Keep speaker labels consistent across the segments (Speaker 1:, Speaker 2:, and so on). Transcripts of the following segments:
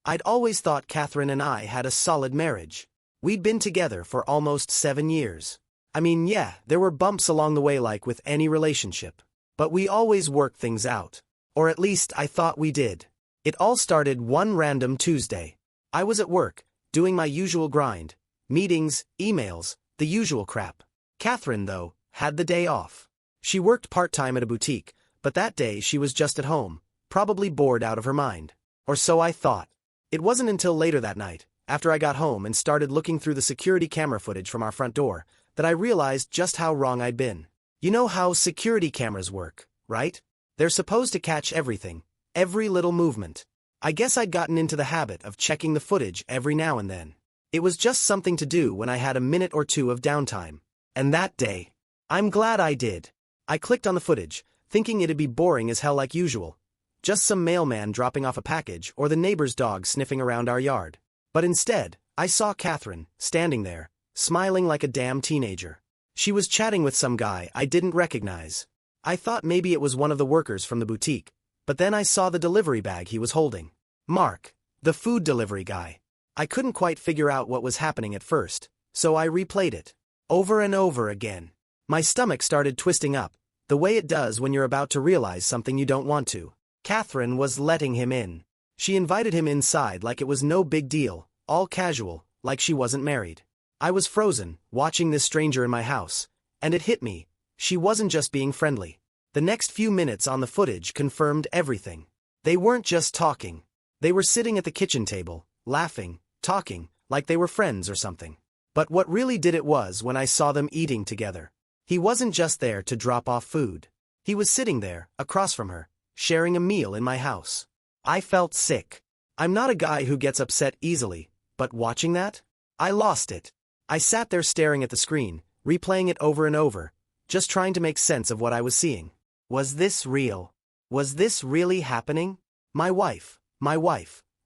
Speaker 1: I'd always thought Catherine and I had a solid marriage. We'd been together for almost 7 years. I mean, yeah, there were bumps along the way like with any relationship. But we always worked things out. Or at least I thought we did. It all started one random Tuesday. I was at work, doing my usual grind. Meetings, emails, the usual crap. Catherine, though, had the day off. She worked part-time at a boutique, but that day she was just at home, probably bored out of her mind. Or so I thought. It wasn't until later that night, after I got home and started looking through the security camera footage from our front door, that I realized just how wrong I'd been. You know how security cameras work, right? They're supposed to catch everything, every little movement. I guess I'd gotten into the habit of checking the footage every now and then. It was just something to do when I had a minute or two of downtime. And that day, I'm glad I did. I clicked on the footage, thinking it'd be boring as hell like usual. Just some mailman dropping off a package or the neighbor's dog sniffing around our yard. But instead, I saw Catherine, standing there, smiling like a damn teenager. She was chatting with some guy I didn't recognize. I thought maybe it was one of the workers from the boutique, but then I saw the delivery bag he was holding. Mark, the food delivery guy. I couldn't quite figure out what was happening at first, so I replayed it. Over and over again. My stomach started twisting up, the way it does when you're about to realize something you don't want to. Catherine was letting him in. She invited him inside like it was no big deal, all casual, like she wasn't married. I was frozen, watching this stranger in my house, and it hit me. She wasn't just being friendly. The next few minutes on the footage confirmed everything. They weren't just talking. They were sitting at the kitchen table, laughing, talking, like they were friends or something. But what really did it was when I saw them eating together. He wasn't just there to drop off food. He was sitting there, across from her, sharing a meal in my house. I felt sick. I'm not a guy who gets upset easily, but watching that? I lost it. I sat there staring at the screen, replaying it over and over, just trying to make sense of what I was seeing. Was this real? Was this really happening? My wife,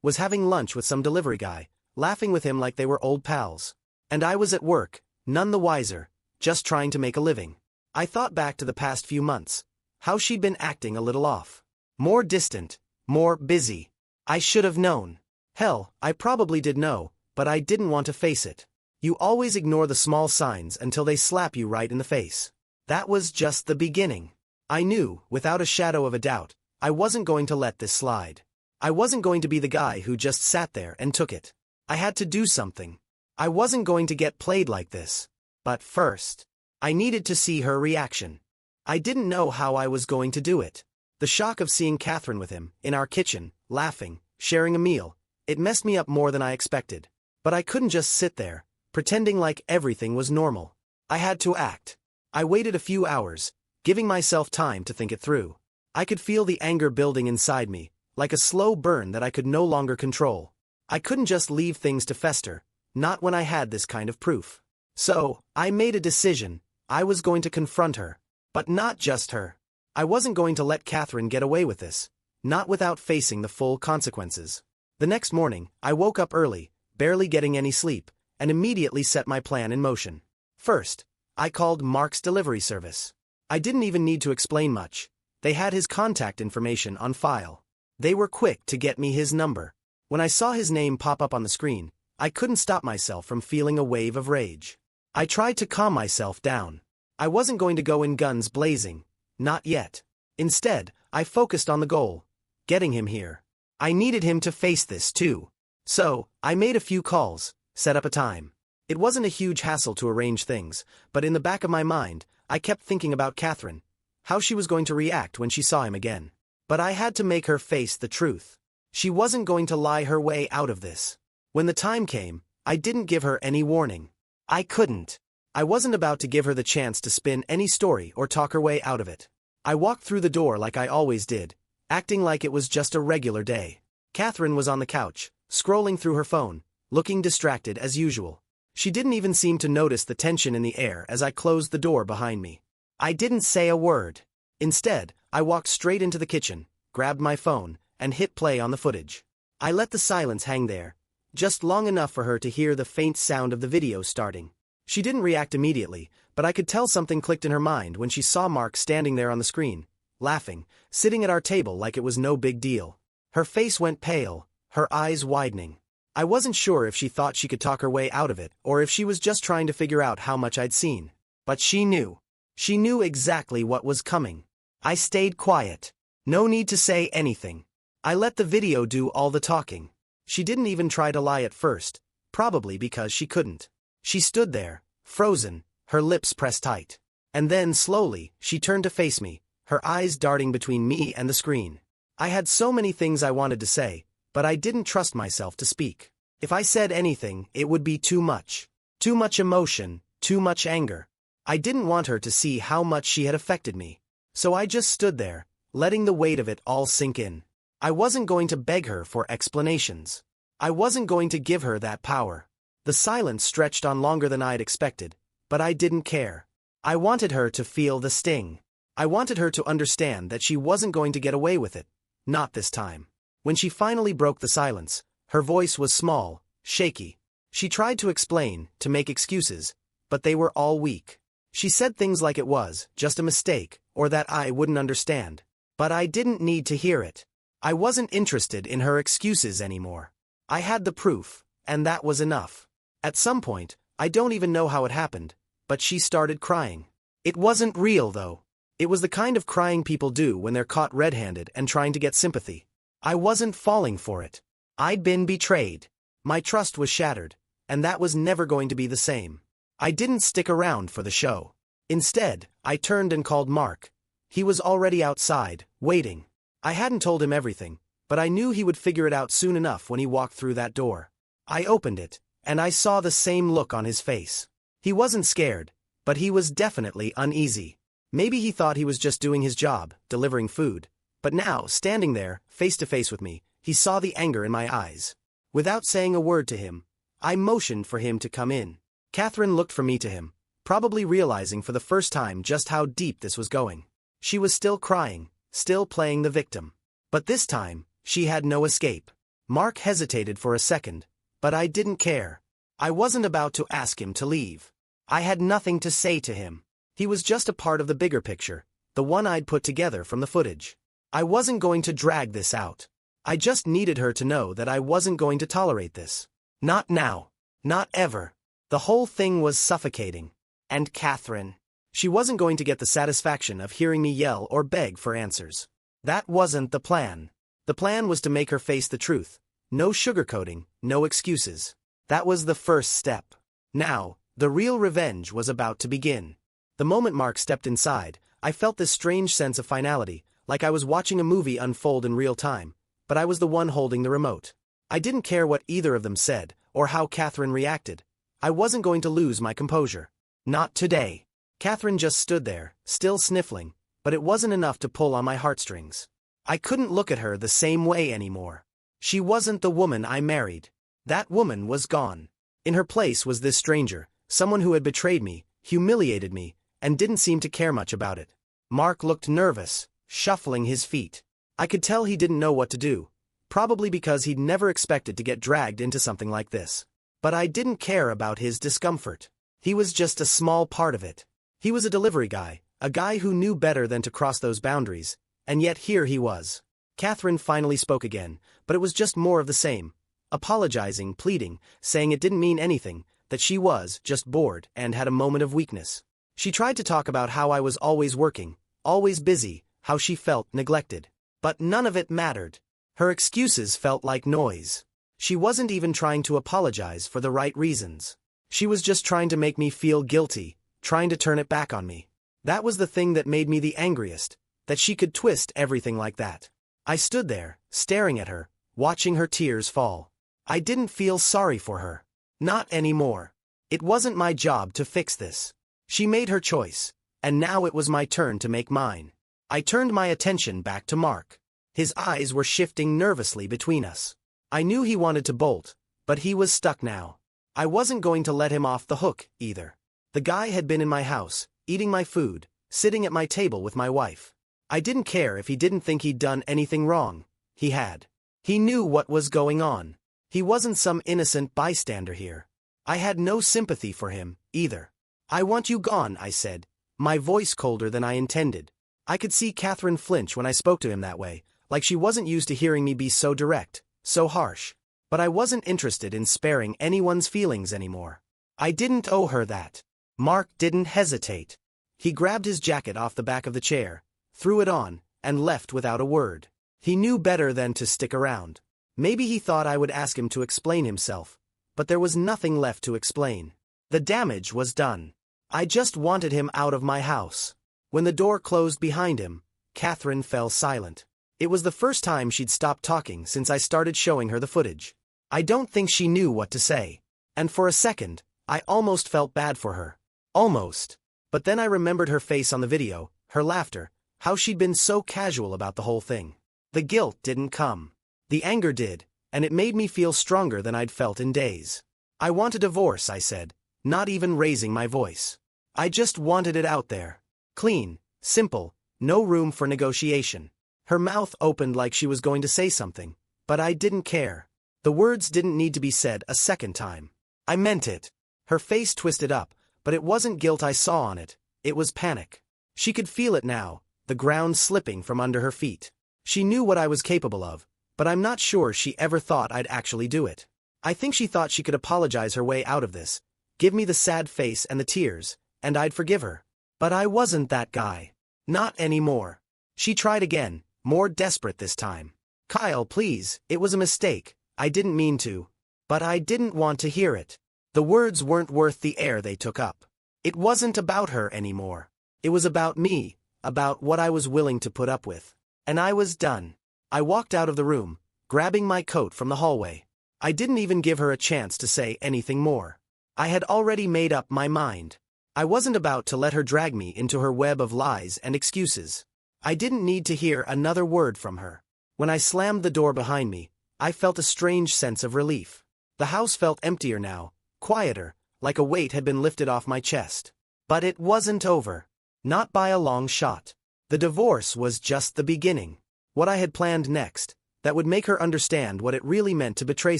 Speaker 1: was having lunch with some delivery guy, laughing with him like they were old pals. And I was at work, none the wiser, just trying to make a living. I thought back to the past few months, how she'd been acting a little off. More distant, more busy. I should have known. Hell, I probably did know, but I didn't want to face it. You always ignore the small signs until they slap you right in the face. That was just the beginning. I knew, without a shadow of a doubt, I wasn't going to let this slide. I wasn't going to be the guy who just sat there and took it. I had to do something. I wasn't going to get played like this. But first, I needed to see her reaction. I didn't know how I was going to do it. The shock of seeing Catherine with him, in our kitchen, laughing, sharing a meal, it messed me up more than I expected. But I couldn't just sit there, pretending like everything was normal. I had to act. I waited a few hours, giving myself time to think it through. I could feel the anger building inside me, like a slow burn that I could no longer control. I couldn't just leave things to fester, not when I had this kind of proof. So, I made a decision. I was going to confront her. But not just her. I wasn't going to let Catherine get away with this, not without facing the full consequences. The next morning, I woke up early, barely getting any sleep, and immediately set my plan in motion. First, I called Mark's delivery service. I didn't even need to explain much. They had his contact information on file. They were quick to get me his number. When I saw his name pop up on the screen, I couldn't stop myself from feeling a wave of rage. I tried to calm myself down. I wasn't going to go in guns blazing. Not yet. Instead, I focused on the goal. Getting him here. I needed him to face this too. So, I made a few calls, set up a time. It wasn't a huge hassle to arrange things, but in the back of my mind, I kept thinking about Catherine. How she was going to react when she saw him again. But I had to make her face the truth. She wasn't going to lie her way out of this. When the time came, I didn't give her any warning. I couldn't. I wasn't about to give her the chance to spin any story or talk her way out of it. I walked through the door like I always did, acting like it was just a regular day. Catherine was on the couch, scrolling through her phone, looking distracted as usual. She didn't even seem to notice the tension in the air as I closed the door behind me. I didn't say a word. Instead, I walked straight into the kitchen, grabbed my phone, and hit play on the footage. I let the silence hang there, just long enough for her to hear the faint sound of the video starting. She didn't react immediately, but I could tell something clicked in her mind when she saw Mark standing there on the screen, laughing, sitting at our table like it was no big deal. Her face went pale, her eyes widening. I wasn't sure if she thought she could talk her way out of it or if she was just trying to figure out how much I'd seen. But she knew. She knew exactly what was coming. I stayed quiet. No need to say anything. I let the video do all the talking. She didn't even try to lie at first, probably because she couldn't. She stood there, frozen, her lips pressed tight. And then, slowly, she turned to face me, her eyes darting between me and the screen. I had so many things I wanted to say, but I didn't trust myself to speak. If I said anything, it would be too much. Too much emotion, too much anger. I didn't want her to see how much she had affected me. So I just stood there, letting the weight of it all sink in. I wasn't going to beg her for explanations. I wasn't going to give her that power. The silence stretched on longer than I'd expected, but I didn't care. I wanted her to feel the sting. I wanted her to understand that she wasn't going to get away with it. Not this time. When she finally broke the silence, her voice was small, shaky. She tried to explain, to make excuses, but they were all weak. She said things like it was just a mistake, or that I wouldn't understand. But I didn't need to hear it. I wasn't interested in her excuses anymore. I had the proof, and that was enough. At some point, I don't even know how it happened, but she started crying. It wasn't real, though. It was the kind of crying people do when they're caught red-handed and trying to get sympathy. I wasn't falling for it. I'd been betrayed. My trust was shattered, and that was never going to be the same. I didn't stick around for the show. Instead, I turned and called Mark. He was already outside, waiting. I hadn't told him everything, but I knew he would figure it out soon enough when he walked through that door. I opened it, and I saw the same look on his face. He wasn't scared, but he was definitely uneasy. Maybe he thought he was just doing his job, delivering food. But now, standing there, face to face with me, he saw the anger in my eyes. Without saying a word to him, I motioned for him to come in. Catherine looked from me to him, probably realizing for the first time just how deep this was going. She was still crying, still playing the victim. But this time, she had no escape. Mark hesitated for a second, but I didn't care. I wasn't about to ask him to leave. I had nothing to say to him. He was just a part of the bigger picture, the one I'd put together from the footage. I wasn't going to drag this out. I just needed her to know that I wasn't going to tolerate this. Not now. Not ever. The whole thing was suffocating. And Catherine. She wasn't going to get the satisfaction of hearing me yell or beg for answers. That wasn't the plan. The plan was to make her face the truth. No sugarcoating, no excuses. That was the first step. Now, the real revenge was about to begin. The moment Mark stepped inside, I felt this strange sense of finality, like I was watching a movie unfold in real time, but I was the one holding the remote. I didn't care what either of them said, or how Catherine reacted. I wasn't going to lose my composure. Not today. Catherine just stood there, still sniffling, but it wasn't enough to pull on my heartstrings. I couldn't look at her the same way anymore. She wasn't the woman I married. That woman was gone. In her place was this stranger, someone who had betrayed me, humiliated me, and didn't seem to care much about it. Mark looked nervous, shuffling his feet. I could tell he didn't know what to do, probably because he'd never expected to get dragged into something like this. But I didn't care about his discomfort. He was just a small part of it. He was a delivery guy, a guy who knew better than to cross those boundaries, and yet here he was. Catherine finally spoke again, but it was just more of the same. Apologizing, pleading, saying it didn't mean anything, that she was just bored and had a moment of weakness. She tried to talk about how I was always working, always busy, how she felt neglected. But none of it mattered. Her excuses felt like noise. She wasn't even trying to apologize for the right reasons. She was just trying to make me feel guilty, trying to turn it back on me. That was the thing that made me the angriest, that she could twist everything like that. I stood there, staring at her, watching her tears fall. I didn't feel sorry for her. Not anymore. It wasn't my job to fix this. She made her choice, and now it was my turn to make mine. I turned my attention back to Mark. His eyes were shifting nervously between us. I knew he wanted to bolt, but he was stuck now. I wasn't going to let him off the hook, either. The guy had been in my house, eating my food, sitting at my table with my wife. I didn't care if he didn't think he'd done anything wrong. He had. He knew what was going on. He wasn't some innocent bystander here. I had no sympathy for him, either. "I want you gone," I said, my voice colder than I intended. I could see Catherine flinch when I spoke to him that way, like she wasn't used to hearing me be so direct, so harsh. But I wasn't interested in sparing anyone's feelings anymore. I didn't owe her that. Mark didn't hesitate. He grabbed his jacket off the back of the chair, threw it on, and left without a word. He knew better than to stick around. Maybe he thought I would ask him to explain himself, but there was nothing left to explain. The damage was done. I just wanted him out of my house. When the door closed behind him, Catherine fell silent. It was the first time she'd stopped talking since I started showing her the footage. I don't think she knew what to say. And for a second, I almost felt bad for her. Almost. But then I remembered her face on the video, her laughter, how she'd been so casual about the whole thing. The guilt didn't come. The anger did, and it made me feel stronger than I'd felt in days. I want a divorce, I said, not even raising my voice. I just wanted it out there. Clean, simple, no room for negotiation. Her mouth opened like she was going to say something, but I didn't care. The words didn't need to be said a second time. I meant it. Her face twisted up, but it wasn't guilt I saw on it, it was panic. She could feel it now, the ground slipping from under her feet. She knew what I was capable of, but I'm not sure she ever thought I'd actually do it. I think she thought she could apologize her way out of this, give me the sad face and the tears, and I'd forgive her. But I wasn't that guy. Not anymore. She tried again, more desperate this time. Kyle, please, it was a mistake, I didn't mean to. But I didn't want to hear it. The words weren't worth the air they took up. It wasn't about her anymore. It was about me, about what I was willing to put up with. And I was done. I walked out of the room, grabbing my coat from the hallway. I didn't even give her a chance to say anything more. I had already made up my mind. I wasn't about to let her drag me into her web of lies and excuses. I didn't need to hear another word from her. When I slammed the door behind me, I felt a strange sense of relief. The house felt emptier now, quieter, like a weight had been lifted off my chest. But it wasn't over. Not by a long shot. The divorce was just the beginning. What I had planned next, that would make her understand what it really meant to betray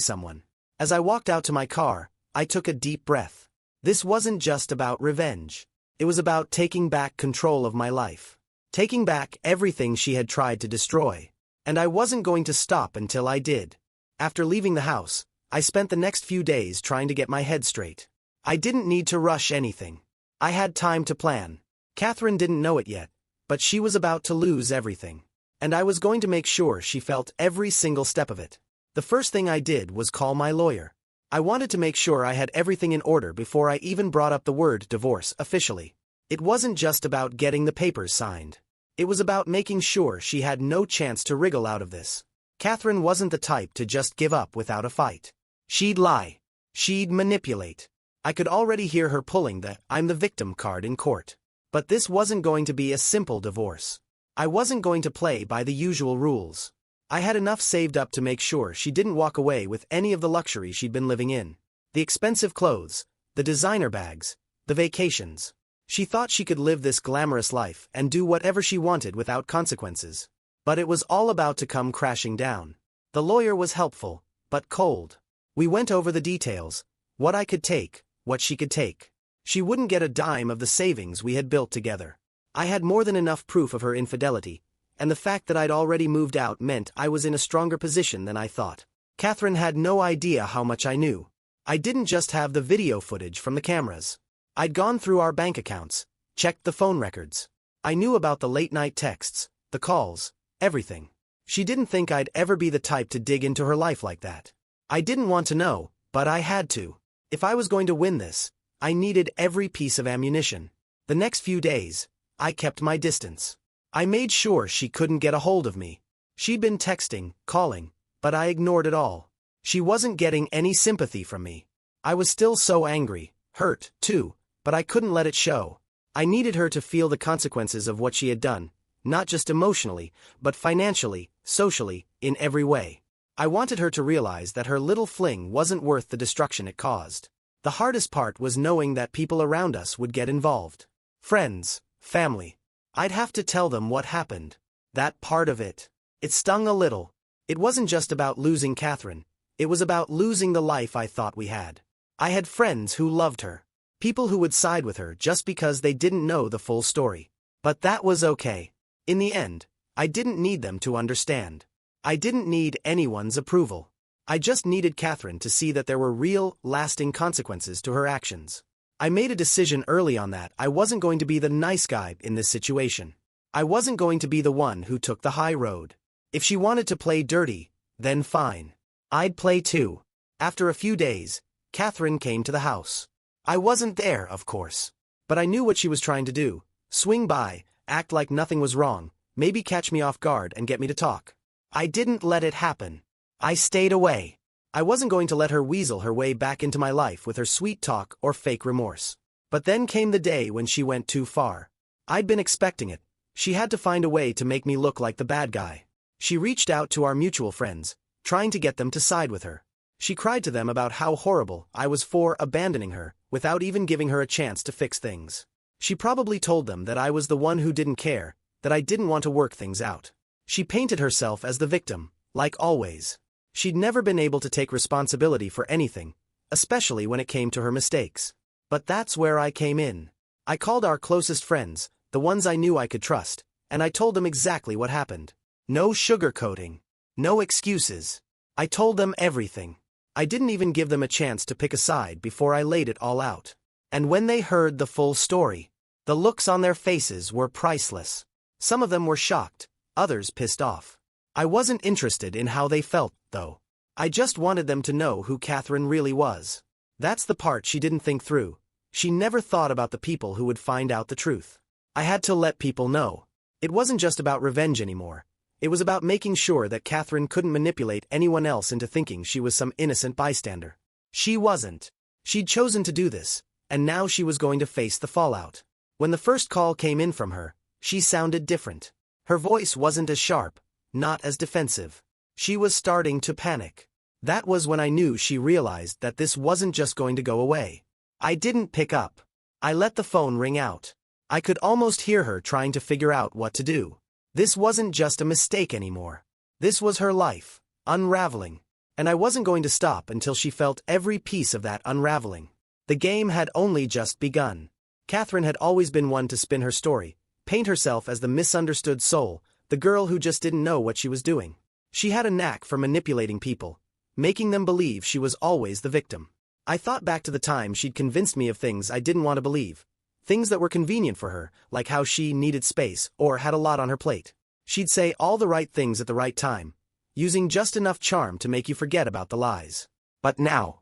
Speaker 1: someone. As I walked out to my car, I took a deep breath. This wasn't just about revenge. It was about taking back control of my life. Taking back everything she had tried to destroy. And I wasn't going to stop until I did. After leaving the house, I spent the next few days trying to get my head straight. I didn't need to rush anything. I had time to plan. Catherine didn't know it yet, but she was about to lose everything. And I was going to make sure she felt every single step of it. The first thing I did was call my lawyer. I wanted to make sure I had everything in order before I even brought up the word divorce officially. It wasn't just about getting the papers signed. It was about making sure she had no chance to wriggle out of this. Catherine wasn't the type to just give up without a fight. She'd lie. She'd manipulate. I could already hear her pulling the "I'm the victim" card in court. But this wasn't going to be a simple divorce. I wasn't going to play by the usual rules. I had enough saved up to make sure she didn't walk away with any of the luxury she'd been living in. The expensive clothes, the designer bags, the vacations. She thought she could live this glamorous life and do whatever she wanted without consequences. But it was all about to come crashing down. The lawyer was helpful, but cold. We went over the details, what I could take, what she could take. She wouldn't get a dime of the savings we had built together. I had more than enough proof of her infidelity, and the fact that I'd already moved out meant I was in a stronger position than I thought. Catherine had no idea how much I knew. I didn't just have the video footage from the cameras. I'd gone through our bank accounts, checked the phone records. I knew about the late-night texts, the calls, everything. She didn't think I'd ever be the type to dig into her life like that. I didn't want to know, but I had to. If I was going to win this, I needed every piece of ammunition. The next few days, I kept my distance. I made sure she couldn't get a hold of me. She'd been texting, calling, but I ignored it all. She wasn't getting any sympathy from me. I was still so angry, hurt, too, but I couldn't let it show. I needed her to feel the consequences of what she had done, not just emotionally, but financially, socially, in every way. I wanted her to realize that her little fling wasn't worth the destruction it caused. The hardest part was knowing that people around us would get involved. Friends, family. I'd have to tell them what happened. That part of it. It stung a little. It wasn't just about losing Catherine. It was about losing the life I thought we had. I had friends who loved her. People who would side with her just because they didn't know the full story. But that was okay. In the end, I didn't need them to understand. I didn't need anyone's approval. I just needed Catherine to see that there were real, lasting consequences to her actions. I made a decision early on that I wasn't going to be the nice guy in this situation. I wasn't going to be the one who took the high road. If she wanted to play dirty, then fine. I'd play too. After a few days, Catherine came to the house. I wasn't there, of course. But I knew what she was trying to do. Swing by, act like nothing was wrong, maybe catch me off guard and get me to talk. I didn't let it happen. I stayed away. I wasn't going to let her weasel her way back into my life with her sweet talk or fake remorse. But then came the day when she went too far. I'd been expecting it. She had to find a way to make me look like the bad guy. She reached out to our mutual friends, trying to get them to side with her. She cried to them about how horrible I was for abandoning her, without even giving her a chance to fix things. She probably told them that I was the one who didn't care, that I didn't want to work things out. She painted herself as the victim, like always. She'd never been able to take responsibility for anything, especially when it came to her mistakes. But that's where I came in. I called our closest friends, the ones I knew I could trust, and I told them exactly what happened. No sugarcoating. No excuses. I told them everything. I didn't even give them a chance to pick a side before I laid it all out. And when they heard the full story, the looks on their faces were priceless. Some of them were shocked, others pissed off. I wasn't interested in how they felt, though. I just wanted them to know who Catherine really was. That's the part she didn't think through. She never thought about the people who would find out the truth. I had to let people know. It wasn't just about revenge anymore. It was about making sure that Catherine couldn't manipulate anyone else into thinking she was some innocent bystander. She wasn't. She'd chosen to do this, and now she was going to face the fallout. When the first call came in from her, she sounded different. Her voice wasn't as sharp, not as defensive. She was starting to panic. That was when I knew she realized that this wasn't just going to go away. I didn't pick up. I let the phone ring out. I could almost hear her trying to figure out what to do. This wasn't just a mistake anymore. This was her life, unraveling. And I wasn't going to stop until she felt every piece of that unraveling. The game had only just begun. Catherine had always been one to spin her story, paint herself as the misunderstood soul, the girl who just didn't know what she was doing. She had a knack for manipulating people, making them believe she was always the victim. I thought back to the time she'd convinced me of things I didn't want to believe. Things that were convenient for her, like how she needed space or had a lot on her plate. She'd say all the right things at the right time, using just enough charm to make you forget about the lies. But now,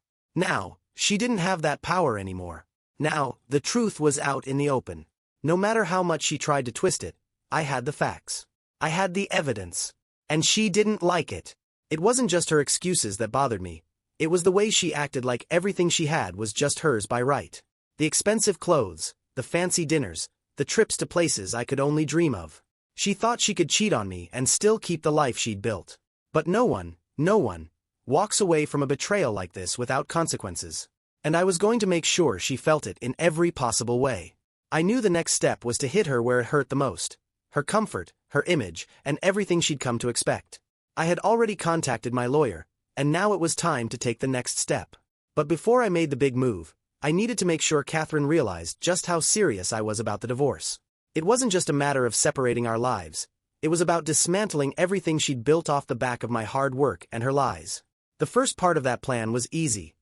Speaker 1: she didn't have that power anymore. Now, the truth was out in the open. No matter how much she tried to twist it, I had the facts. I had the evidence. And she didn't like it. It wasn't just her excuses that bothered me. It was the way she acted like everything she had was just hers by right. The expensive clothes, the fancy dinners, the trips to places I could only dream of. She thought she could cheat on me and still keep the life she'd built. But no one, walks away from a betrayal like this without consequences. And I was going to make sure she felt it in every possible way. I knew the next step was to hit her where it hurt the most. Her comfort, her image, and everything she'd come to expect. I had already contacted my lawyer, and now it was time to take the next step. But before I made the big move, I needed to make sure Catherine realized just how serious I was about the divorce. It wasn't just a matter of separating our lives. It was about dismantling everything she'd built off the back of my hard work and her lies. The first part of that plan was easy.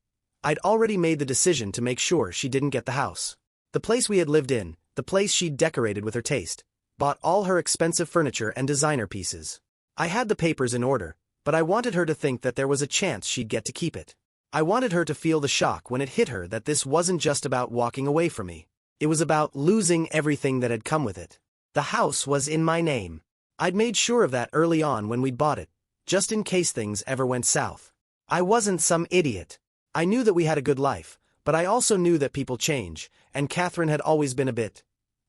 Speaker 1: I'd already made the decision to make sure she didn't get the house. The place we had lived in, the place she'd decorated with her taste, bought all her expensive furniture and designer pieces. I had the papers in order, but I wanted her to think that there was a chance she'd get to keep it. I wanted her to feel the shock when it hit her that this wasn't just about walking away from me. It was about losing everything that had come with it. The house was in my name. I'd made sure of that early on when we'd bought it, just in case things ever went south. I wasn't some idiot. I knew that we had a good life, but I also knew that people change, and Catherine had always been a bit,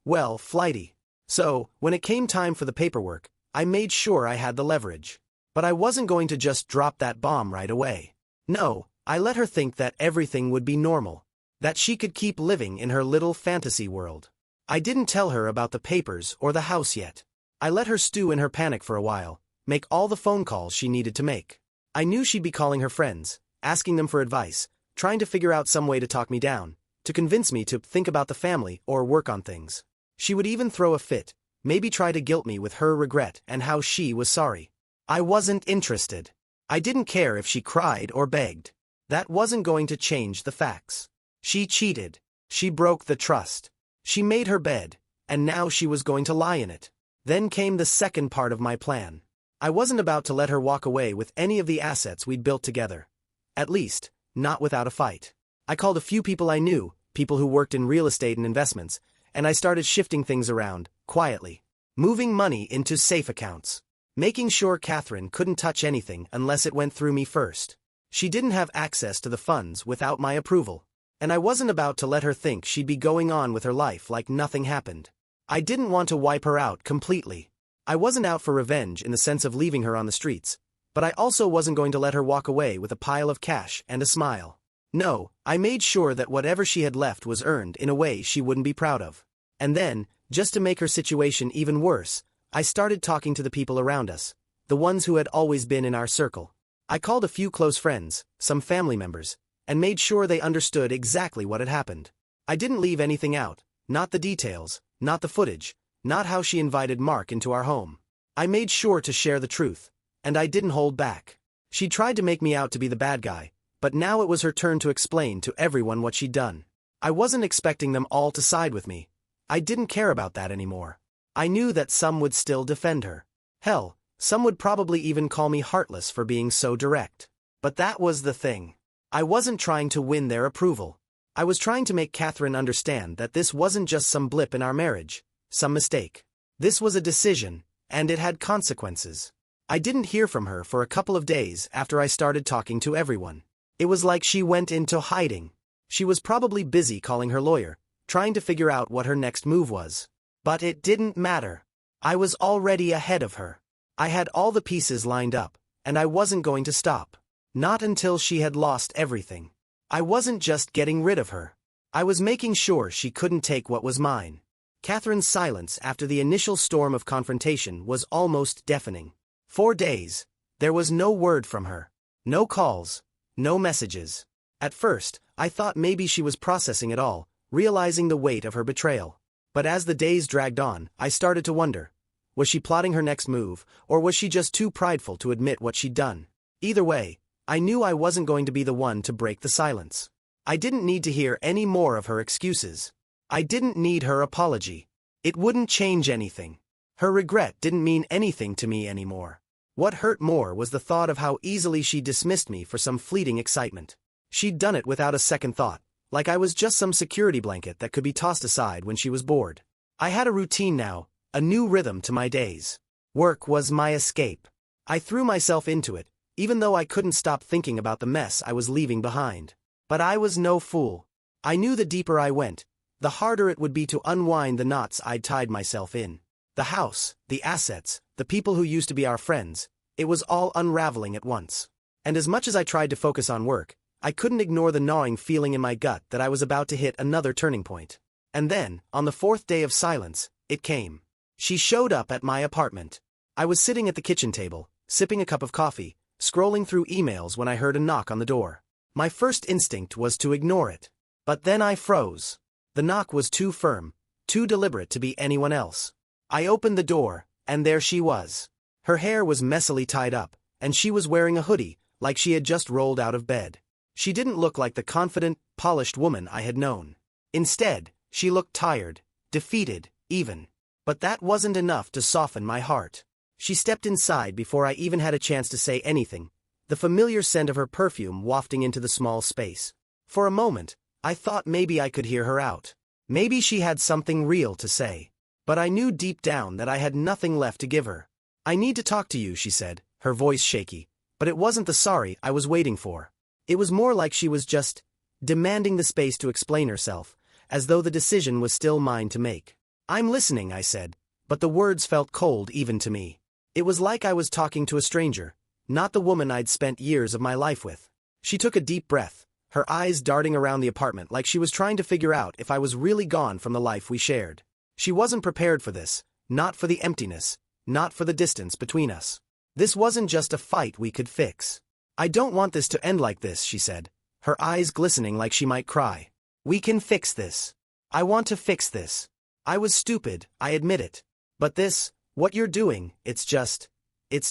Speaker 1: well, flighty. So, when it came time for the paperwork, I made sure I had the leverage. But I wasn't going to just drop that bomb right away. No, I let her think that everything would be normal, that she could keep living in her little fantasy world. I didn't tell her about the papers or the house yet. I let her stew in her panic for a while, make all the phone calls she needed to make. I knew she'd be calling her friends, asking them for advice, trying to figure out some way to talk me down, to convince me to think about the family or work on things. She would even throw a fit, maybe try to guilt me with her regret and how she was sorry. I wasn't interested. I didn't care if she cried or begged. That wasn't going to change the facts. She cheated. She broke the trust. She made her bed, and now she was going to lie in it. Then came the second part of my plan. I wasn't about to let her walk away with any of the assets we'd built together. At least, not without a fight. I called a few people I knew, people who worked in real estate and investments, and I started shifting things around, quietly. Moving money into safe accounts. Making sure Catherine couldn't touch anything unless it went through me first. She didn't have access to the funds without my approval. And I wasn't about to let her think she'd be going on with her life like nothing happened. I didn't want to wipe her out completely. I wasn't out for revenge in the sense of leaving her on the streets, but I also wasn't going to let her walk away with a pile of cash and a smile. No, I made sure that whatever she had left was earned in a way she wouldn't be proud of. And then, just to make her situation even worse, I started talking to the people around us, the ones who had always been in our circle. I called a few close friends, some family members, and made sure they understood exactly what had happened. I didn't leave anything out, not the details, not the footage, not how she invited Mark into our home. I made sure to share the truth, and I didn't hold back. She tried to make me out to be the bad guy, but now it was her turn to explain to everyone what she'd done. I wasn't expecting them all to side with me. I didn't care about that anymore. I knew that some would still defend her. Hell, some would probably even call me heartless for being so direct. But that was the thing. I wasn't trying to win their approval. I was trying to make Catherine understand that this wasn't just some blip in our marriage, some mistake. This was a decision, and it had consequences. I didn't hear from her for a couple of days after I started talking to everyone. It was like she went into hiding. She was probably busy calling her lawyer, trying to figure out what her next move was. But it didn't matter. I was already ahead of her. I had all the pieces lined up, and I wasn't going to stop. Not until she had lost everything. I wasn't just getting rid of her. I was making sure she couldn't take what was mine. Catherine's silence after the initial storm of confrontation was almost deafening. 4 days. There was no word from her. No calls. No messages. At first, I thought maybe she was processing it all, realizing the weight of her betrayal. But as the days dragged on, I started to wonder. Was she plotting her next move, or was she just too prideful to admit what she'd done? Either way, I knew I wasn't going to be the one to break the silence. I didn't need to hear any more of her excuses. I didn't need her apology. It wouldn't change anything. Her regret didn't mean anything to me anymore. What hurt more was the thought of how easily she dismissed me for some fleeting excitement. She'd done it without a second thought, like I was just some security blanket that could be tossed aside when she was bored. I had a routine now, a new rhythm to my days. Work was my escape. I threw myself into it, even though I couldn't stop thinking about the mess I was leaving behind. But I was no fool. I knew the deeper I went, the harder it would be to unwind the knots I'd tied myself in. The house, the assets, the people who used to be our friends, it was all unraveling at once. And as much as I tried to focus on work, I couldn't ignore the gnawing feeling in my gut that I was about to hit another turning point. And then, on the 4th day of silence, it came. She showed up at my apartment. I was sitting at the kitchen table, sipping a cup of coffee, scrolling through emails when I heard a knock on the door. My first instinct was to ignore it. But then I froze. The knock was too firm, too deliberate to be anyone else. I opened the door, and there she was. Her hair was messily tied up, and she was wearing a hoodie, like she had just rolled out of bed. She didn't look like the confident, polished woman I had known. Instead, she looked tired, defeated, even. But that wasn't enough to soften my heart. She stepped inside before I even had a chance to say anything, the familiar scent of her perfume wafting into the small space. For a moment, I thought maybe I could hear her out. Maybe she had something real to say. But I knew deep down that I had nothing left to give her. "I need to talk to you," she said, her voice shaky. But it wasn't the sorry I was waiting for. It was more like she was just demanding the space to explain herself, as though the decision was still mine to make. "I'm listening," I said, but the words felt cold even to me. It was like I was talking to a stranger, not the woman I'd spent years of my life with. She took a deep breath, her eyes darting around the apartment like she was trying to figure out if I was really gone from the life we shared. She wasn't prepared for this, not for the emptiness, not for the distance between us. This wasn't just a fight we could fix. "I don't want this to end like this," she said, her eyes glistening like she might cry. "We can fix this. I want to fix this. I was stupid, I admit it. But this, what you're doing, it's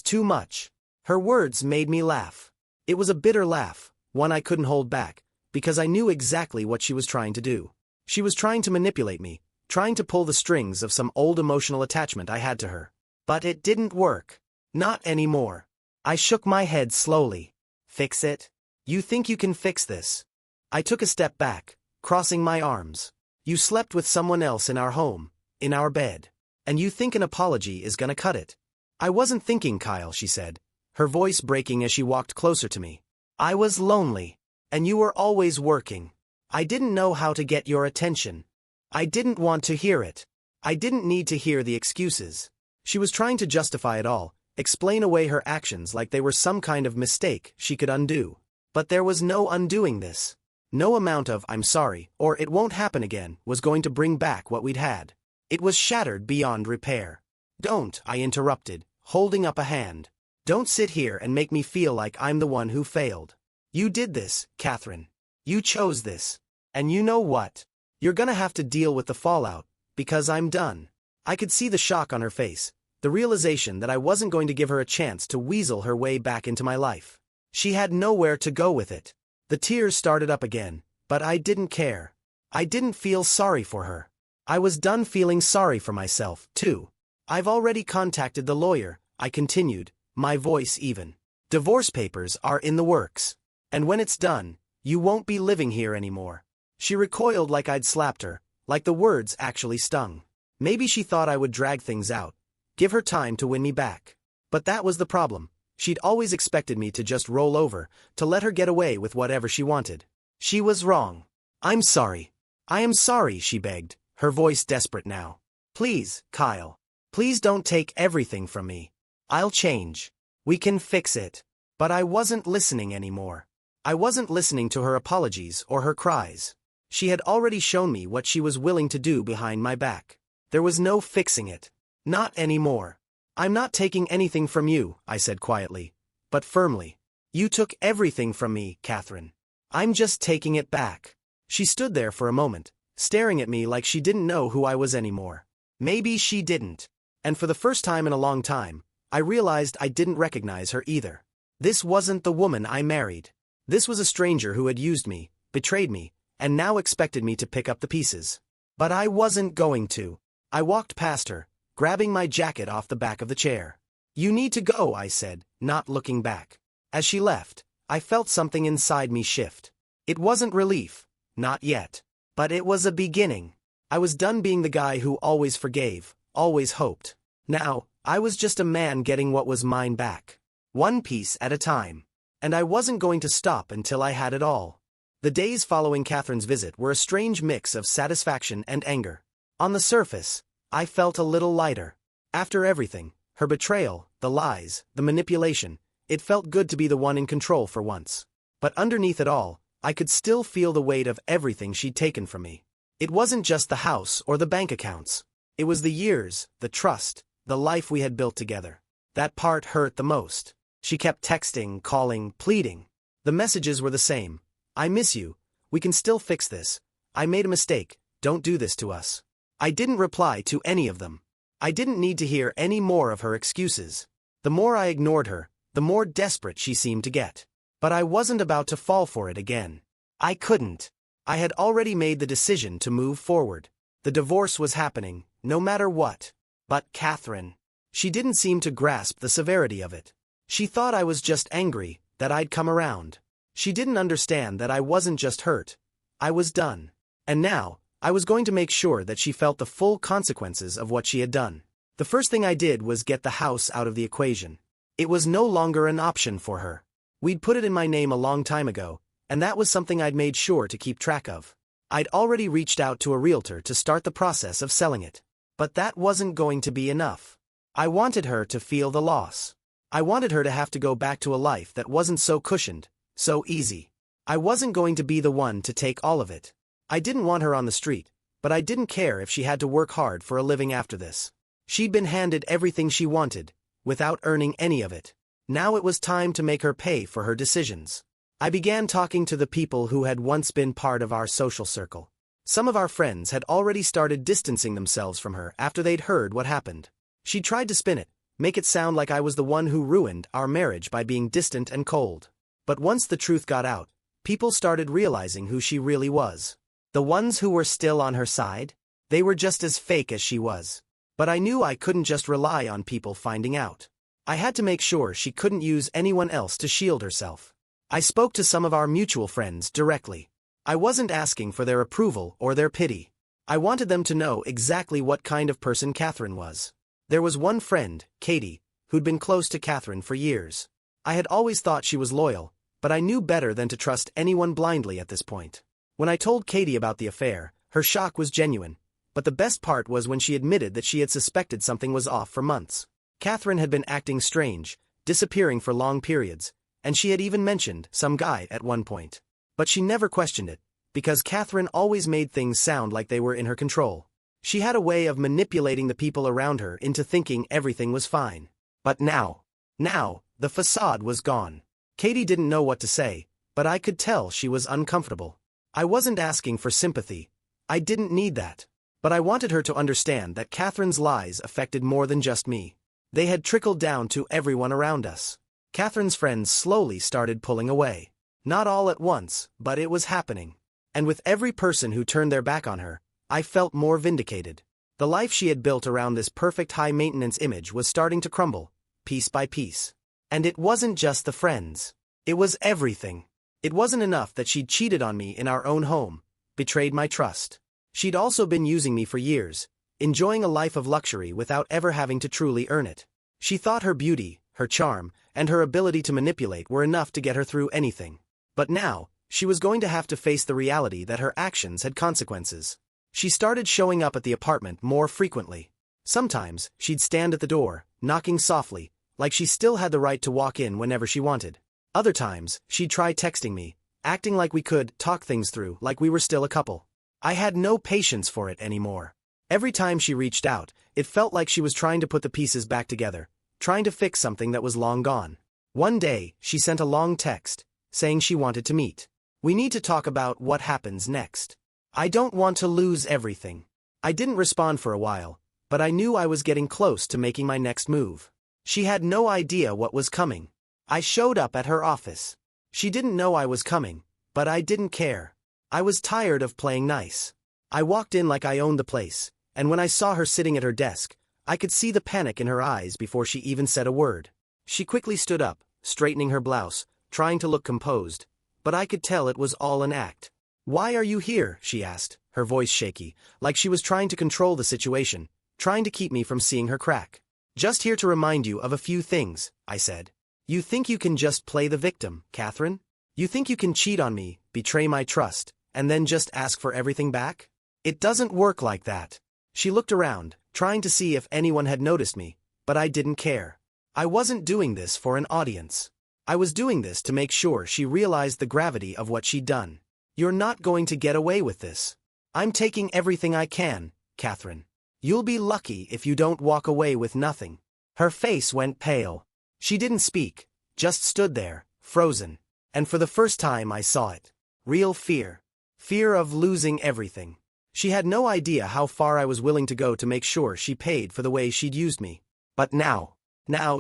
Speaker 1: too much." Her words made me laugh. It was a bitter laugh, one I couldn't hold back, because I knew exactly what she was trying to do. She was trying to manipulate me, trying to pull the strings of some old emotional attachment I had to her. But it didn't work. Not anymore. I shook my head slowly. Fix it? You think you can fix this? I took a step back, crossing my arms. You slept with someone else in our home, in our bed. And you think an apology is gonna cut it? I wasn't thinking, Kyle, she said, her voice breaking as she walked closer to me. I was lonely. And you were always working. I didn't know how to get your attention. I didn't want to hear it. I didn't need to hear the excuses. She was trying to justify it all, explain away her actions like they were some kind of mistake she could undo. But there was no undoing this. No amount of "I'm sorry" or "it won't happen again" was going to bring back what we'd had. It was shattered beyond repair. Don't, I interrupted, holding up a hand. Don't sit here and make me feel like I'm the one who failed. You did this, Catherine. You chose this. And you know what? You're gonna have to deal with the fallout, because I'm done. I could see the shock on her face, the realization that I wasn't going to give her a chance to weasel her way back into my life. She had nowhere to go with it. The tears started up again, but I didn't care. I didn't feel sorry for her. I was done feeling sorry for myself, too. I've already contacted the lawyer, I continued, my voice even. Divorce papers are in the works. And when it's done, you won't be living here anymore. She recoiled like I'd slapped her, like the words actually stung. Maybe she thought I would drag things out, give her time to win me back. But that was the problem. She'd always expected me to just roll over, to let her get away with whatever she wanted. She was wrong. I'm sorry. I am sorry, she begged, her voice desperate now. Please, Kyle. Please don't take everything from me. I'll change. We can fix it. But I wasn't listening anymore. I wasn't listening to her apologies or her cries. She had already shown me what she was willing to do behind my back. There was no fixing it. Not anymore. I'm not taking anything from you, I said quietly, but firmly. You took everything from me, Catherine. I'm just taking it back. She stood there for a moment, staring at me like she didn't know who I was anymore. Maybe she didn't. And for the first time in a long time, I realized I didn't recognize her either. This wasn't the woman I married. This was a stranger who had used me, betrayed me, and now expected me to pick up the pieces. But I wasn't going to. I walked past her, grabbing my jacket off the back of the chair. You need to go, I said, not looking back. As she left, I felt something inside me shift. It wasn't relief, not yet. But it was a beginning. I was done being the guy who always forgave, always hoped. Now, I was just a man getting what was mine back. One piece at a time. And I wasn't going to stop until I had it all. The days following Catherine's visit were a strange mix of satisfaction and anger. On the surface, I felt a little lighter. After everything, her betrayal, the lies, the manipulation, it felt good to be the one in control for once. But underneath it all, I could still feel the weight of everything she'd taken from me. It wasn't just the house or the bank accounts. It was the years, the trust, the life we had built together. That part hurt the most. She kept texting, calling, pleading. The messages were the same. I miss you. We can still fix this. I made a mistake. Don't do this to us. I didn't reply to any of them. I didn't need to hear any more of her excuses. The more I ignored her, the more desperate she seemed to get. But I wasn't about to fall for it again. I couldn't. I had already made the decision to move forward. The divorce was happening, no matter what. But Catherine. She didn't seem to grasp the severity of it. She thought I was just angry, that I'd come around. She didn't understand that I wasn't just hurt. I was done. And now, I was going to make sure that she felt the full consequences of what she had done. The first thing I did was get the house out of the equation. It was no longer an option for her. We'd put it in my name a long time ago, and that was something I'd made sure to keep track of. I'd already reached out to a realtor to start the process of selling it. But that wasn't going to be enough. I wanted her to feel the loss. I wanted her to have to go back to a life that wasn't so cushioned, so easy. I wasn't going to be the one to take all of it. I didn't want her on the street, but I didn't care if she had to work hard for a living after this. She'd been handed everything she wanted, without earning any of it. Now it was time to make her pay for her decisions. I began talking to the people who had once been part of our social circle. Some of our friends had already started distancing themselves from her after they'd heard what happened. She tried to spin it, make it sound like I was the one who ruined our marriage by being distant and cold. But once the truth got out, people started realizing who she really was. The ones who were still on her side? They were just as fake as she was. But I knew I couldn't just rely on people finding out. I had to make sure she couldn't use anyone else to shield herself. I spoke to some of our mutual friends directly. I wasn't asking for their approval or their pity. I wanted them to know exactly what kind of person Catherine was. There was one friend, Katie, who'd been close to Catherine for years. I had always thought she was loyal, but I knew better than to trust anyone blindly at this point. When I told Katie about the affair, her shock was genuine, but the best part was when she admitted that she had suspected something was off for months. Catherine had been acting strange, disappearing for long periods, and she had even mentioned some guy at one point. But she never questioned it, because Catherine always made things sound like they were in her control. She had a way of manipulating the people around her into thinking everything was fine. But now, the facade was gone. Katie didn't know what to say, but I could tell she was uncomfortable. I wasn't asking for sympathy. I didn't need that. But I wanted her to understand that Catherine's lies affected more than just me. They had trickled down to everyone around us. Catherine's friends slowly started pulling away. Not all at once, but it was happening. And with every person who turned their back on her, I felt more vindicated. The life she had built around this perfect high-maintenance image was starting to crumble, piece by piece. And it wasn't just the friends. It was everything. It wasn't enough that she'd cheated on me in our own home, betrayed my trust. She'd also been using me for years, enjoying a life of luxury without ever having to truly earn it. She thought her beauty, her charm, and her ability to manipulate were enough to get her through anything. But now, she was going to have to face the reality that her actions had consequences. She started showing up at the apartment more frequently. Sometimes, she'd stand at the door, knocking softly, like she still had the right to walk in whenever she wanted. Other times, she'd try texting me, acting like we could talk things through like we were still a couple. I had no patience for it anymore. Every time she reached out, it felt like she was trying to put the pieces back together, trying to fix something that was long gone. One day, she sent a long text, saying she wanted to meet. We need to talk about what happens next. I don't want to lose everything. I didn't respond for a while, but I knew I was getting close to making my next move. She had no idea what was coming. I showed up at her office. She didn't know I was coming, but I didn't care. I was tired of playing nice. I walked in like I owned the place, and when I saw her sitting at her desk, I could see the panic in her eyes before she even said a word. She quickly stood up, straightening her blouse, trying to look composed, but I could tell it was all an act. "Why are you here?" she asked, her voice shaky, like she was trying to control the situation, trying to keep me from seeing her crack. "Just here to remind you of a few things," I said. "You think you can just play the victim, Catherine? You think you can cheat on me, betray my trust, and then just ask for everything back? It doesn't work like that." She looked around, trying to see if anyone had noticed me, but I didn't care. I wasn't doing this for an audience. I was doing this to make sure she realized the gravity of what she'd done. "You're not going to get away with this. I'm taking everything I can, Catherine. You'll be lucky if you don't walk away with nothing." Her face went pale. She didn't speak, just stood there, frozen. And for the first time I saw it. Real fear. Fear of losing everything. She had no idea how far I was willing to go to make sure she paid for the way she'd used me. But now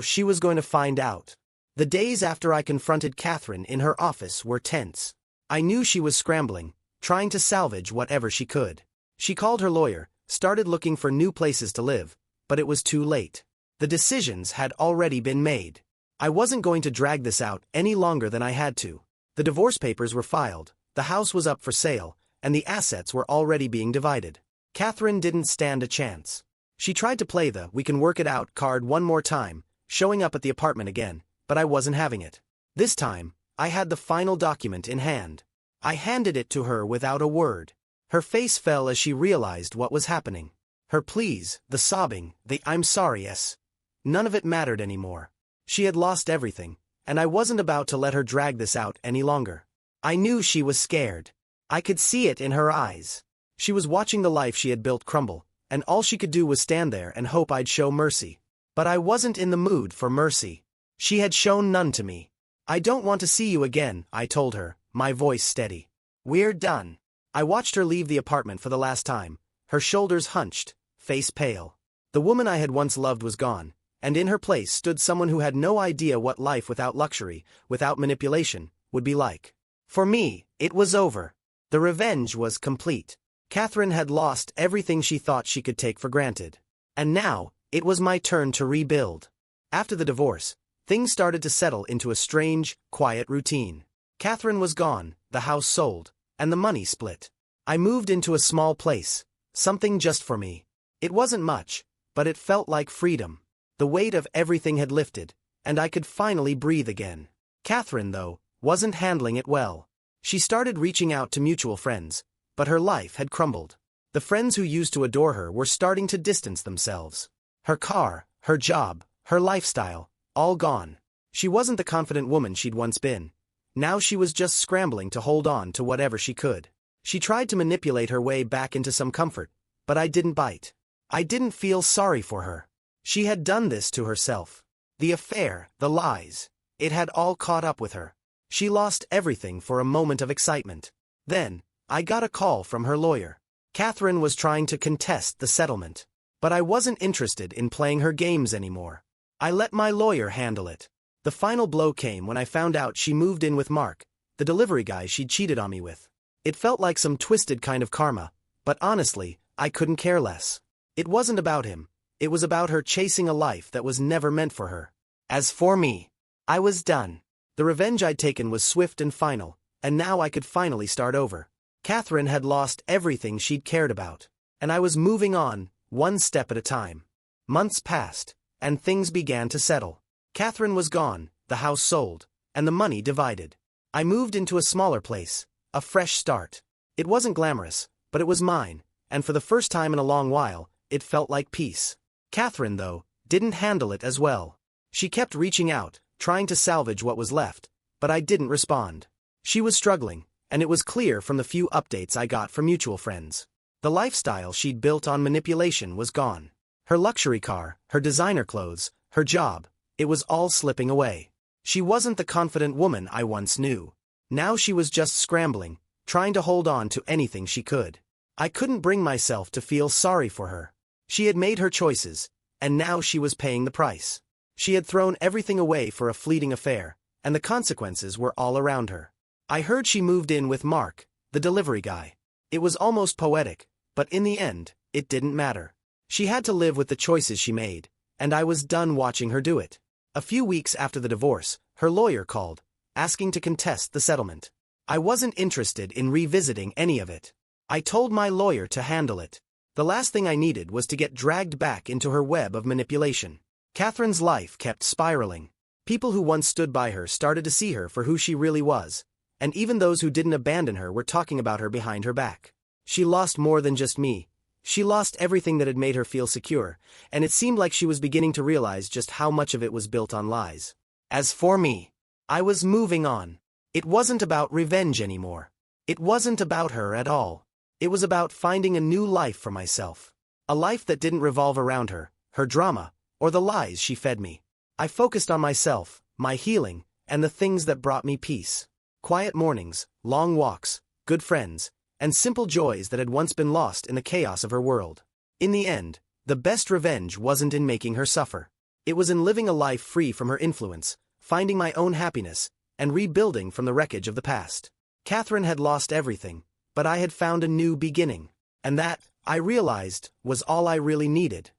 Speaker 1: she was going to find out. The days after I confronted Catherine in her office were tense. I knew she was scrambling, trying to salvage whatever she could. She called her lawyer, started looking for new places to live, but it was too late. The decisions had already been made. I wasn't going to drag this out any longer than I had to. The divorce papers were filed, the house was up for sale, and the assets were already being divided. Catherine didn't stand a chance. She tried to play the "we can work it out" card one more time, showing up at the apartment again, but I wasn't having it. This time, I had the final document in hand. I handed it to her without a word. Her face fell as she realized what was happening. Her pleas, the sobbing, the "I'm sorry"s. None of it mattered anymore. She had lost everything, and I wasn't about to let her drag this out any longer. I knew she was scared. I could see it in her eyes. She was watching the life she had built crumble, and all she could do was stand there and hope I'd show mercy. But I wasn't in the mood for mercy. She had shown none to me. "I don't want to see you again," I told her, my voice steady. "We're done." I watched her leave the apartment for the last time, her shoulders hunched, face pale. The woman I had once loved was gone, and in her place stood someone who had no idea what life without luxury, without manipulation, would be like. For me, it was over. The revenge was complete. Catherine had lost everything she thought she could take for granted. And now, it was my turn to rebuild. After the divorce, things started to settle into a strange, quiet routine. Catherine was gone, the house sold, and the money split. I moved into a small place, something just for me. It wasn't much, but it felt like freedom. The weight of everything had lifted, and I could finally breathe again. Catherine, though, wasn't handling it well. She started reaching out to mutual friends, but her life had crumbled. The friends who used to adore her were starting to distance themselves. Her car, her job, her lifestyle, all gone. She wasn't the confident woman she'd once been. Now she was just scrambling to hold on to whatever she could. She tried to manipulate her way back into some comfort, but I didn't bite. I didn't feel sorry for her. She had done this to herself. The affair, the lies, it had all caught up with her. She lost everything for a moment of excitement. Then, I got a call from her lawyer. Catherine was trying to contest the settlement. But I wasn't interested in playing her games anymore. I let my lawyer handle it. The final blow came when I found out she moved in with Mark, the delivery guy she'd cheated on me with. It felt like some twisted kind of karma, but honestly, I couldn't care less. It wasn't about him. It was about her chasing a life that was never meant for her. As for me, I was done. The revenge I'd taken was swift and final, and now I could finally start over. Catherine had lost everything she'd cared about, and I was moving on, one step at a time. Months passed, and things began to settle. Catherine was gone, the house sold, and the money divided. I moved into a smaller place, a fresh start. It wasn't glamorous, but it was mine, and for the first time in a long while, it felt like peace. Catherine, though, didn't handle it as well. She kept reaching out, trying to salvage what was left, but I didn't respond. She was struggling, and it was clear from the few updates I got from mutual friends. The lifestyle she'd built on manipulation was gone. Her luxury car, her designer clothes, her job, it was all slipping away. She wasn't the confident woman I once knew. Now she was just scrambling, trying to hold on to anything she could. I couldn't bring myself to feel sorry for her. She had made her choices, and now she was paying the price. She had thrown everything away for a fleeting affair, and the consequences were all around her. I heard she moved in with Mark, the delivery guy. It was almost poetic, but in the end, it didn't matter. She had to live with the choices she made, and I was done watching her do it. A few weeks after the divorce, her lawyer called, asking to contest the settlement. I wasn't interested in revisiting any of it. I told my lawyer to handle it. The last thing I needed was to get dragged back into her web of manipulation. Catherine's life kept spiraling. People who once stood by her started to see her for who she really was, and even those who didn't abandon her were talking about her behind her back. She lost more than just me. She lost everything that had made her feel secure, and it seemed like she was beginning to realize just how much of it was built on lies. As for me, I was moving on. It wasn't about revenge anymore. It wasn't about her at all. It was about finding a new life for myself. A life that didn't revolve around her, her drama, or the lies she fed me. I focused on myself, my healing, and the things that brought me peace. Quiet mornings, long walks, good friends, and simple joys that had once been lost in the chaos of her world. In the end, the best revenge wasn't in making her suffer. It was in living a life free from her influence, finding my own happiness, and rebuilding from the wreckage of the past. Catherine had lost everything, but I had found a new beginning. And that, I realized, was all I really needed.